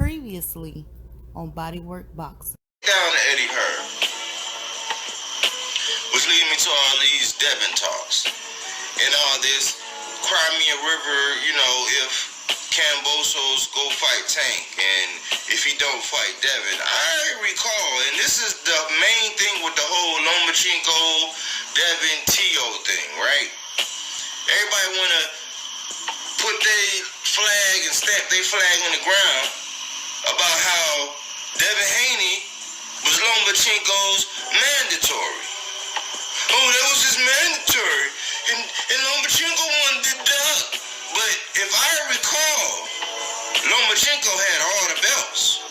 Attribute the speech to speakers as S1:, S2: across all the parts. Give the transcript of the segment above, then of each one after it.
S1: Previously on Bodywork Boxing.
S2: Down to Eddie Hearn, which lead me to all these Devin talks and all this Crimea River, if Cambosos go fight Tank and if he don't fight Devin. I recall, and this is the main thing with the whole Lomachenko Devin Tio thing, right? Everybody want to put their flag and stamp their flag on the ground about how Devin Haney was Lomachenko's mandatory. Oh, that was his mandatory. And Lomachenko wanted to duck. But if I recall, Lomachenko had all the belts.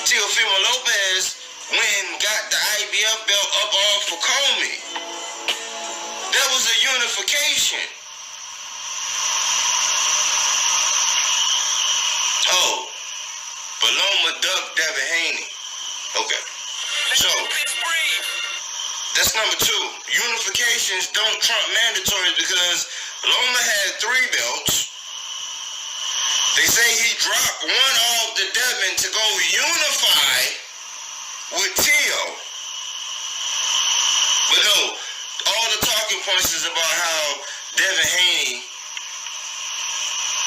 S2: Teofimo Lopez went and got the IBF belt up off for Comey. That was a unification. Oh, but Loma ducked Devin Haney. Okay. So, that's number two. Unifications don't trump mandatories because Loma had 3 belts. They say he dropped one off to Devin to go unify with Tio. But no, all the talking points is about how Devin Haney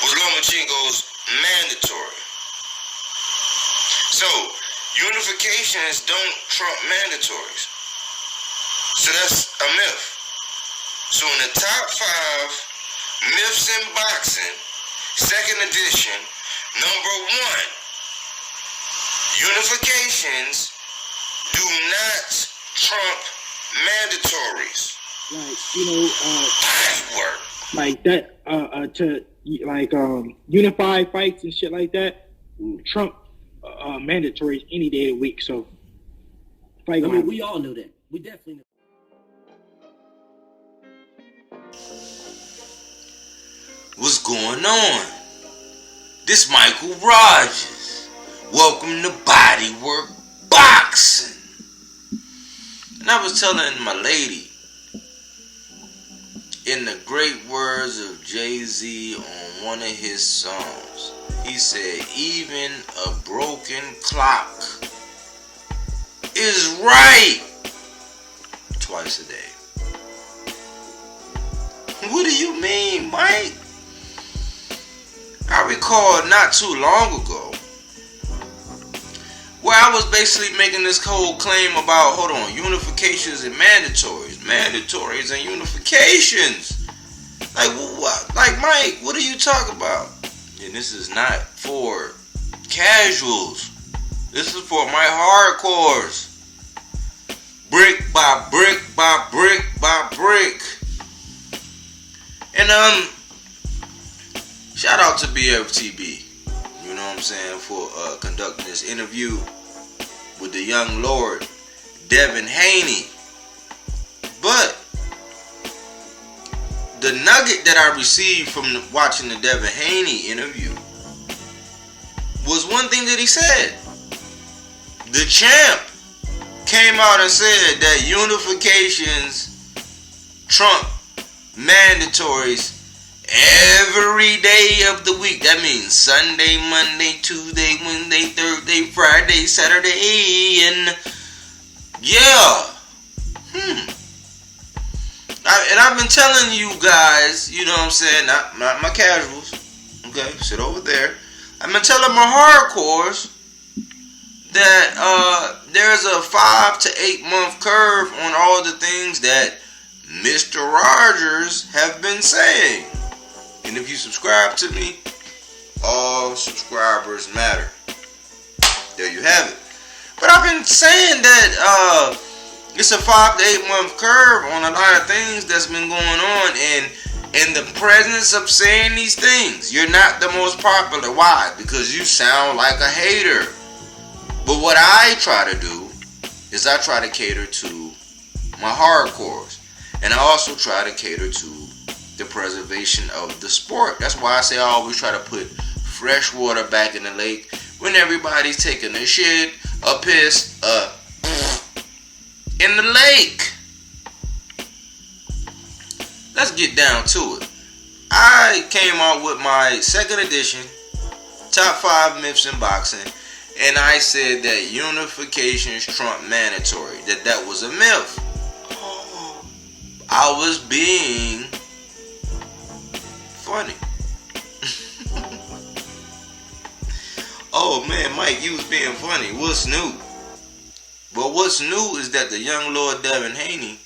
S2: was Lomachenko's mandatory. So, unifications don't trump mandatories. So that's a myth. So in the top 5 myths in boxing, 2nd edition, number 1, unifications do not trump mandatories.
S3: Like that, unified fights and shit like that, trump mandatories any day of the week. So,
S4: we all knew that. We definitely knew.
S2: What's going on? This Michael Rogers. Welcome to Bodywork Boxing. And I was telling my lady, in the great words of Jay-Z on one of his songs, he said, even a broken clock is right twice a day. What do you mean, Mike? I recall not too long ago where I was basically making this whole claim about, unifications and mandatories. Mandatories and unifications. Like, what? Like, Mike, what are you talking about? And this is not for casuals. This is for my hardcores. Brick by brick by brick by brick. And shout out to BFTB, you know what I'm saying, for conducting this interview with the young Lord Devin Haney. But the nugget that I received from watching the Devin Haney interview was one thing that he said. The champ came out and said that unifications trump mandatories every day of the week. That means Sunday, Monday, Tuesday, Wednesday, Thursday, Friday, Saturday, and yeah. And I've been telling you guys, you know what I'm saying, not my casuals, okay, sit over there. I've been telling my hardcores that there's a 5 to 8 month curve on all the things that Mr. Rogers have been saying. And if you subscribe to me, all subscribers matter. There you have it. But I've been saying that it's a 5 to 8 month curve on a lot of things that's been going on, and in the presence of saying these things, you're not the most popular. Why? Because you sound like a hater. But what I try to do is I try to cater to my hardcores, and I also try to cater to the preservation of the sport. That's why I say I always try to put fresh water back in the lake when everybody's taking a shit, a piss, in the lake. Let's get down to it. I came out with my second edition, top 5 myths in boxing, and I said that unifications trump mandatory, that was a myth. I was being funny. Oh man, Mike, you was being funny. What's new? Well, what's new is that the young Lord Devin Haney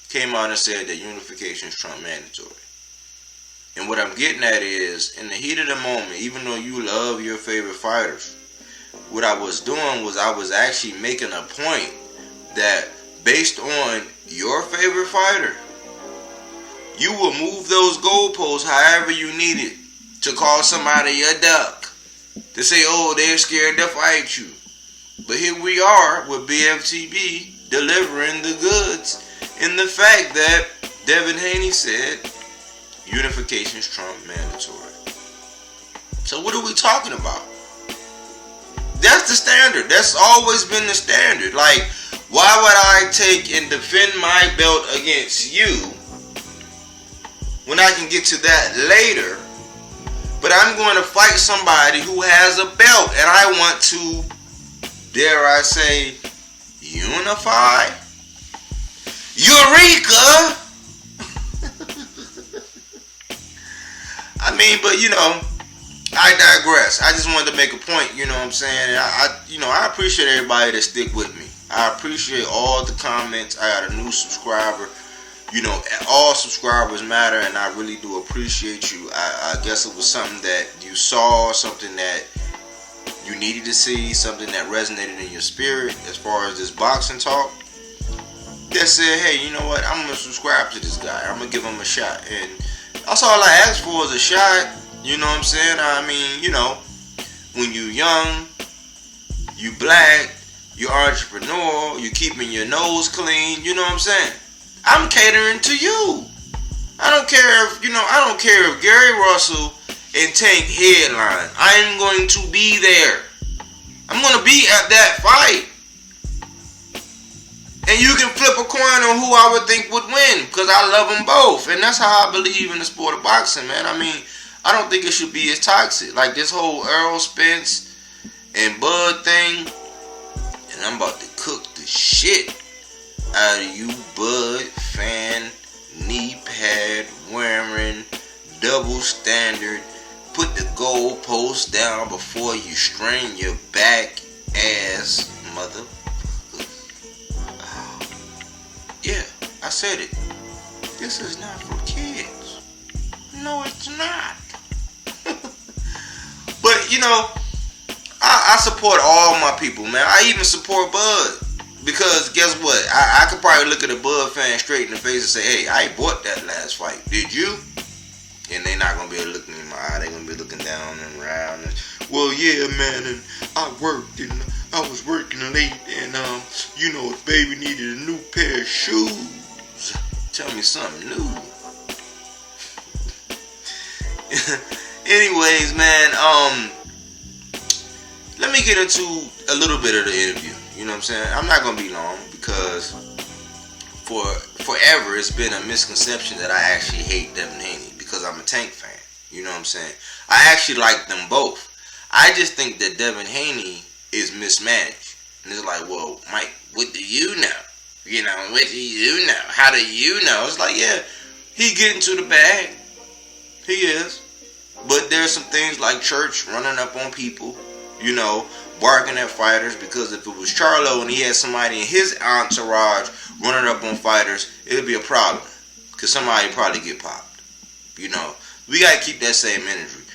S2: came out and said that unifications trump mandatory. And what I'm getting at is, in the heat of the moment, even though you love your favorite fighters, what I was doing was I was actually making a point that based on your favorite fighter, you will move those goalposts however you need it to call somebody a duck, to say, oh, they're scared to fight you. But here we are with BFTB delivering the goods in the fact that Devin Haney said unifications trump mandatory. So what are we talking about? That's the standard. That's always been the standard. Like, why would I take and defend my belt against you when I can get to that later? But I'm going to fight somebody who has a belt and I want to, dare I say, unify? Eureka! I mean, but you know, I digress. I just wanted to make a point, you know what I'm saying? I appreciate everybody that stick with me. I appreciate all the comments. I got a new subscriber. You know, all subscribers matter, and I really do appreciate you. I guess it was something that you saw, something that you needed to see, something that resonated in your spirit as far as this boxing talk. That said, hey, you know what? I'm going to subscribe to this guy. I'm going to give him a shot. And that's all I ask for is a shot. You know what I'm saying? I mean, you know, when you young, you black, you entrepreneur, you keeping your nose clean. You know what I'm saying? I'm catering to you. I don't care if Gary Russell and Tank headline. I'm going to be there. I'm going to be at that fight. And you can flip a coin on who I would think would win, because I love them both. And that's how I believe in the sport of boxing, man. I mean, I don't think it should be as toxic. Like this whole Errol Spence and Bud thing. And I'm about to cook the shit out of you, Bud fan, knee pad wearing, double standard, put the goalpost down before you strain your back ass motherfuckers. Yeah, I said it. This is not for kids. No, it's not. But you know, I support all my people, man. I even support Bud. Because guess what? I could probably look at a Bud fan straight in the face and say, hey, I bought that last fight. Did you? And they're not going to be able to look me in my eye. They're going to be looking down and around. And, well, yeah, man. And I worked and I was working late. And, you know, the baby needed a new pair of shoes. Tell me something new. Anyways, man. Let me get into a little bit of the interview. You know what I'm saying? I'm not going to be long because for forever it's been a misconception that I actually hate Devin Haney because I'm a Tank fan. You know what I'm saying? I actually like them both. I just think that Devin Haney is mismanaged. And it's like, well, Mike, what do you know? You know, what do you know? How do you know? It's like, yeah, he getting to the bag. He is. But there's some things like church running up on people, you know, barking at fighters, because if it was Charlo and he had somebody in his entourage running up on fighters, it'd be a problem, because somebody probably get popped. You know, we gotta keep that same energy.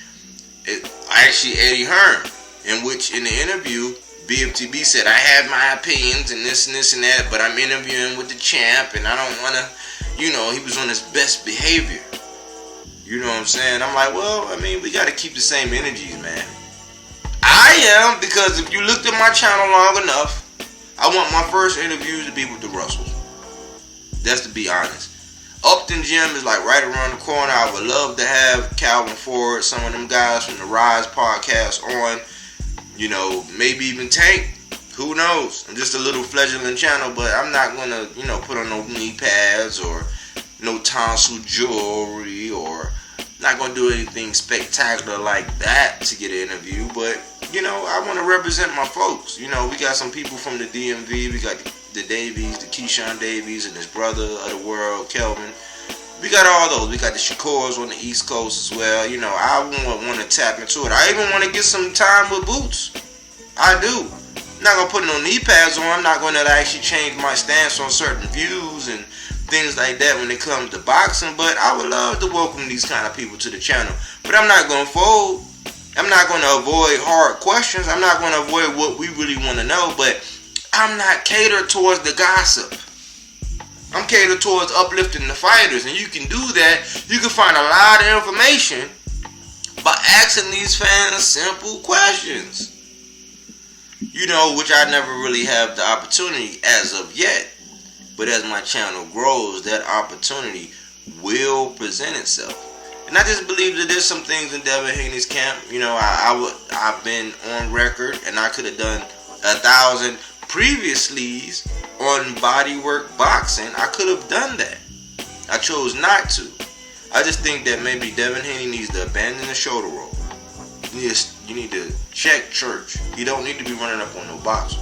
S2: Actually, Eddie Hearn, in the interview, BFTB said, I have my opinions and this and that, but I'm interviewing with the champ and I don't wanna, you know, he was on his best behavior. You know what I'm saying? I'm like, well, I mean, we gotta keep the same energies, man. I am, because if you looked at my channel long enough, I want my first interviews to be with the Russells. That's to be honest. Upton Gym is like right around the corner. I would love to have Calvin Ford, some of them guys from the Rise podcast on. You know, maybe even Tank. Who knows? I'm just a little fledgling channel, but I'm not going to, you know, put on no knee pads or no tonsil jewelry or Not gonna do anything spectacular like that to get an interview, but you know, I want to represent my folks. You know, we got some people from the DMV. We got the Davies, the Keyshawn Davies, and his brother of the world, Kelvin. We got all those. We got the Shakors on the East Coast as well. You know, I want to tap into it. I even want to get some time with Boots. I do. I'm not going to put no knee pads on. I'm not going to actually change my stance on certain views and things like that when it comes to boxing. But I would love to welcome these kind of people to the channel. But I'm not going to fold. I'm not going to avoid hard questions. I'm not going to avoid what we really want to know. But I'm not catered towards the gossip. I'm catered towards uplifting the fighters. And you can do that. You can find a lot of information by asking these fans simple questions. You know, which I never really have the opportunity as of yet. But as my channel grows, that opportunity will present itself. And I just believe that there's some things in Devin Haney's camp. You know, I've been on record, and I could have done 1,000 previously on bodywork boxing. I could have done that. I chose not to. I just think that maybe Devin Haney needs to abandon the shoulder roll. You need to check church. You don't need to be running up on no boxers.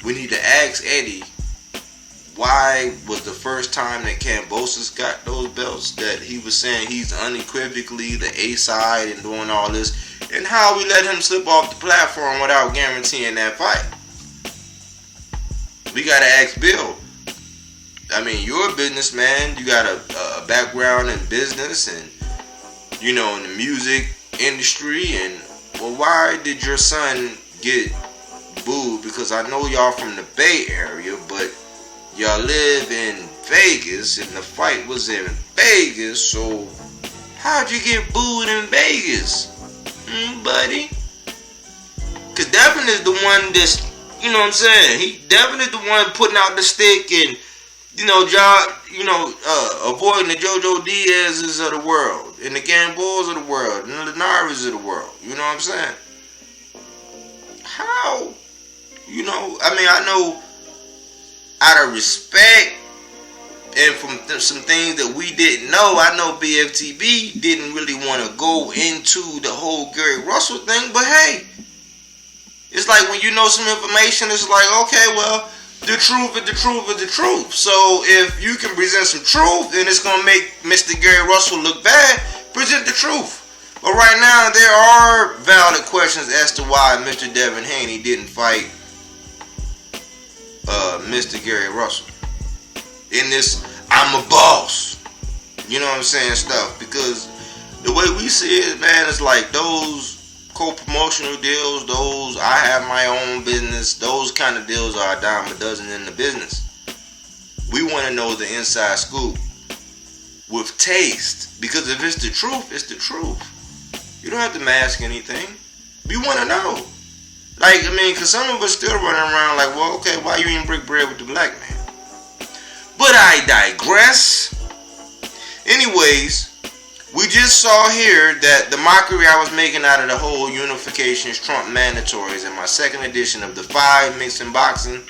S2: We need to ask Eddie, why was the first time that Kambosos got those belts that he was saying he's unequivocally the A side and doing all this, and how we let him slip off the platform without guaranteeing that fight? We gotta ask Bill. I mean, you're a businessman. You got a background in business and, you know, in the music industry. And, well, why did your son get booed? Because I know y'all from the Bay Area, but y'all live in Vegas, and the fight was in Vegas, so how'd you get booed in Vegas, buddy? Because Devin is the one that's, you know what I'm saying, Devin is the one putting out the stick and, you know, avoiding the JoJo Diaz's of the world, and the Gambos of the world, and the Linares of the world, you know what I'm saying? How? You know, I mean, I know out of respect and from some things that we didn't know, I know BFTB didn't really want to go into the whole Gary Russell thing, but hey, it's like when you know some information, it's like, okay, well, the truth is the truth is the truth. So if you can present some truth and it's going to make Mr. Gary Russell look bad, present the truth. But right now, there are valid questions as to why Mr. Devin Haney didn't fight Mr. Gary Russell in this I'm a boss, you know what I'm saying, stuff. Because the way we see it, man, it's like those co-promotional deals, those I have my own business, those kind of deals are a dime a dozen in the business. We want to know the inside scoop with taste, because if it's the truth, it's the truth. You don't have to mask anything. We want to know. Like, I mean, because some of us still running around like, well, okay, why you eating brick bread with the black man? But I digress. Anyways, we just saw here that the mockery I was making out of the whole Unifications Trump Mandatories in my second edition of the 5 Mixing Boxing,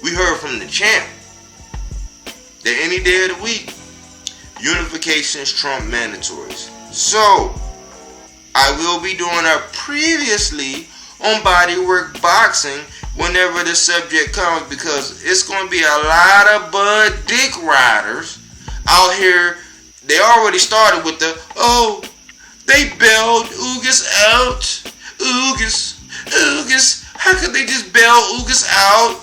S2: we heard from the champ that any day of the week, Unifications Trump Mandatories. So, I will be doing a previously on bodywork boxing whenever the subject comes, because it's going to be a lot of Bud Dick riders out here. They already started with the, oh, they bailed Ugas out. Ugas, how could they just bail Ugas out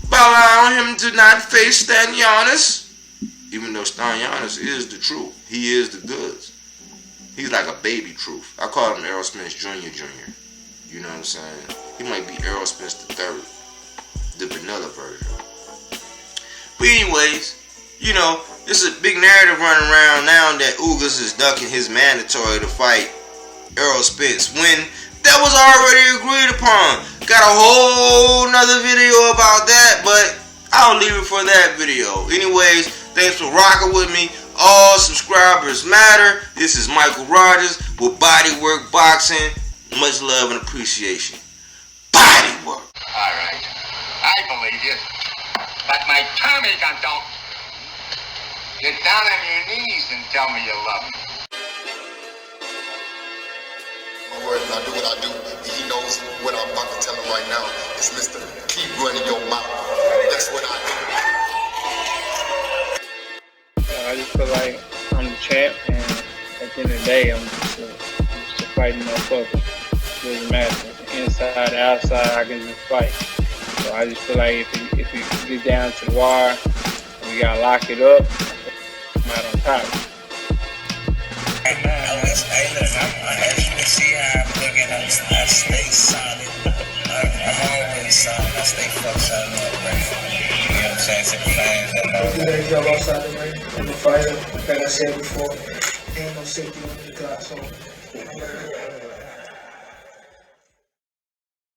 S2: by allowing him to not face Stanionis? Even though Stanionis is the truth. He is the goods. He's like a baby truth. I call him Errol Spence Jr. You know what I'm saying? He might be Errol Spence the third, the vanilla version. But anyways, you know, this is a big narrative running around now that Ugas is ducking his mandatory to fight Errol Spence when that was already agreed upon. Got a whole nother video about that, but I'll leave it for that video. Anyways, thanks for rocking with me. All subscribers matter. This is Michael Rogers with Bodywork Boxing. Much love and appreciation. Bodywork.
S5: All right. I believe you. But my Tommy gun don't. Get down on your knees and tell me you love me. I do what I do. He knows what I'm about to tell him right now. It's Mr. Keep running your mouth. That's what I do.
S6: I just feel like I'm the champ, and at the end of the day, I'm just a fighting motherfucker. It doesn't matter. Inside, outside, I can just fight. So I just feel like if it gets down to the wire, we gotta lock it up, I'm out on top.
S7: As you can see how I'm looking, I stay solid. I'm always solid. I stay fucked solid up, right? You know what I'm saying? To the fans that know.
S8: I do that job outside the ring. I'm a fighter, like I said before. Ain't no safety on the clock, so